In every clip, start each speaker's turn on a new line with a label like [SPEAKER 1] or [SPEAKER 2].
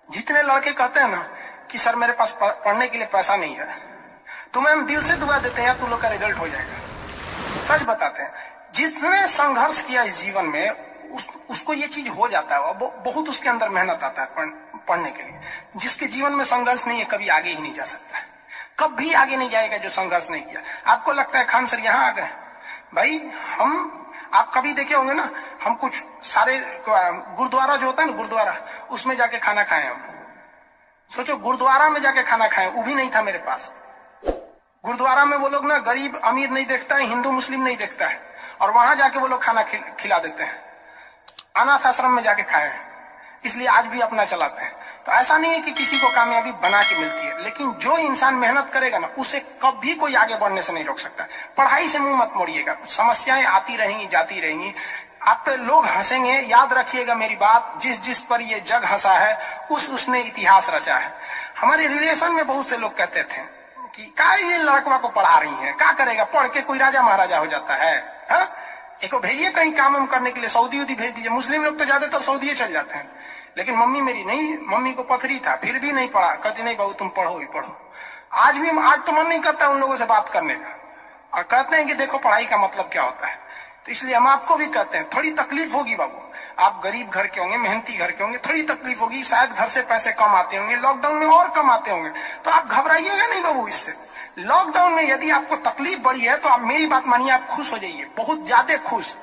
[SPEAKER 1] जितने लड़के कहते हैं ना कि सर मेरे पास पढ़ने के लिए पैसा नहीं है, तो मैम दिल से दुआ देते हैं तुम लोग का रिजल्ट हो जाएगा। सच बताते हैं, जिसने संघर्ष किया इस जीवन में उसको ये चीज हो जाता है। बहुत उसके अंदर मेहनत आता है पढ़ने के लिए। जिसके जीवन में संघर्ष नहीं है कभी आगे ही नहीं जा सकता है, कभी आगे नहीं जाएगा जो संघर्ष नहीं किया। आपको लगता है खान सर यहाँ आ गए, भाई आप कभी देखे होंगे ना, हम कुछ सारे गुरुद्वारा जो होता है ना, गुरुद्वारा उसमें जाके खाना खाए। हम सोचो गुरुद्वारा में जाके खाना खाए, वो भी नहीं था मेरे पास। गुरुद्वारा में वो लोग ना गरीब अमीर नहीं देखता है, हिंदू मुस्लिम नहीं देखता है, और वहां जाके वो लोग खाना खिला देते हैं। अनाथ आश्रम में जाके खाए हैं, इसलिए आज भी अपना चलाते हैं। तो ऐसा नहीं है कि किसी को कामयाबी बना के मिलती है, लेकिन जो इंसान मेहनत करेगा ना उसे कभी कोई आगे बढ़ने से नहीं रोक सकता। पढ़ाई से मुंह मत मोड़िएगा, समस्याएं आती रहेंगी जाती रहेंगी, आप पे लोग हंसेंगे। याद रखिएगा मेरी बात, जिस पर ये जग हंसा है उसने इतिहास रचा है। हमारे रिलेशन में बहुत से लोग कहते थे कि क्या ये लड़कवा को पढ़ा रही है, क्या करेगा, पढ़ के कोई राजा महाराजा हो जाता है। एको भेजिए कहीं काम करने के लिए, सऊदी उदी भेज दीजिए। मुस्लिम लोग तो ज्यादातर सऊदी चल जाते हैं, लेकिन मम्मी मेरी नहीं, मम्मी को पथरी था फिर भी नहीं पढ़ा। कहती नहीं बहू तुम पढ़ो ही पढ़ो। आज तो मन नहीं करता उन लोगों से बात करने का, और कहते हैं कि देखो पढ़ाई का मतलब क्या होता है। तो इसलिए हम आपको भी कहते हैं थोड़ी तकलीफ होगी बाबू, आप गरीब घर के होंगे, मेहनती घर के होंगे, थोड़ी तकलीफ होगी, शायद घर से पैसे कम आते होंगे, लॉकडाउन में और कम आते होंगे, तो आप घबराइएगा नहीं बाबू इससे। लॉकडाउन में यदि आपको तकलीफ बढ़ी है तो आप मेरी बात मानिए, आप खुश हो जाइए, बहुत ज्यादा खुश।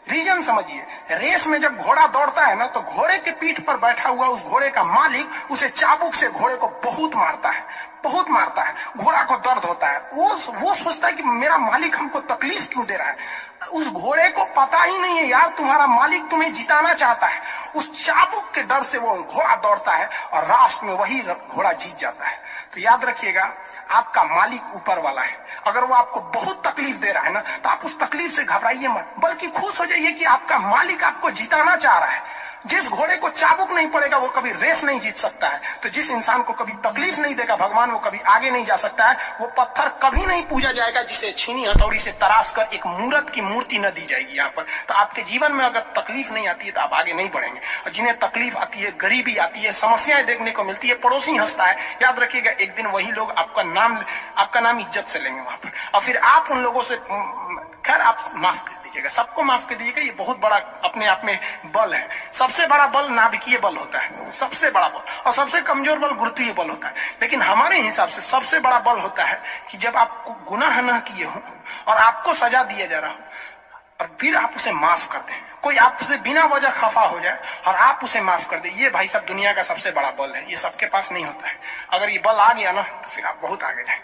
[SPEAKER 1] रीजन समझिए, रेस में जब घोड़ा दौड़ता है ना तो घोड़े के पीठ पर बैठा हुआ उस घोड़े का मालिक उसे चाबुक से घोड़े को बहुत मारता है, बहुत मारता है। घोड़ा को दर्द होता है, वो सोचता है कि मेरा मालिक हमको तकलीफ क्यों दे रहा है। उस घोड़े को पता ही नहीं है यार तुम्हारा मालिक तुम्हें जिताना चाहता है। उस चाबुक के डर से वो घोड़ा दौड़ता है और लास्ट में वही घोड़ा जीत जाता है। तो याद रखिएगा, आपका मालिक ऊपर वाला है। अगर वो आपको बहुत तकलीफ दे रहा है ना तो आप उस तकलीफ से घबराइए मत, बल्कि खुश हो जाइए कि आपका मालिक आपको जिताना चाह रहा है। जिस घोड़े को चाबुक नहीं पड़ेगा वो कभी रेस नहीं जीत सकता है। तो जिस इंसान को कभी तकलीफ नहीं देगा भगवान, वो कभी आगे नहीं जा सकता है। वो पत्थर कभी नहीं पूजा जाएगा जिसे छीनी हथौड़ी से तराश कर एक मूर्त की मूर्ति न दी जाएगी यहाँ पर। तो आपके जीवन में अगर तकलीफ नहीं आती है तो आप आगे नहीं बढ़ेंगे। और जिन्हें तकलीफ आती है, गरीबी आती है, समस्याएं देखने को मिलती है, पड़ोसी हंसता है, याद रखिएगा एक दिन वही लोग आपका नाम इज्जत से लेंगे वहां पर। और फिर आप उन लोगों से, खैर आप माफ कर दीजिएगा, सबको माफ कर दीजिएगा। ये बहुत बड़ा अपने आप में बल है। सबसे बड़ा बल नाभिकीय बल होता है, सबसे बड़ा बल, और सबसे कमजोर बल गुरुत्वीय बल होता है। लेकिन हमारे हिसाब से सबसे बड़ा बल होता है कि जब आप गुनाह न किए हो और आपको सजा दिया जा रहा हो और फिर आप उसे माफ कर दें। कोई आपसे बिना वजह खफा हो जाए और आप उसे माफ कर दे, ये भाई साहब दुनिया का सबसे बड़ा बल है। ये सबके पास नहीं होता है। अगर ये बल आ गया ना तो फिर आप बहुत आगे जाए।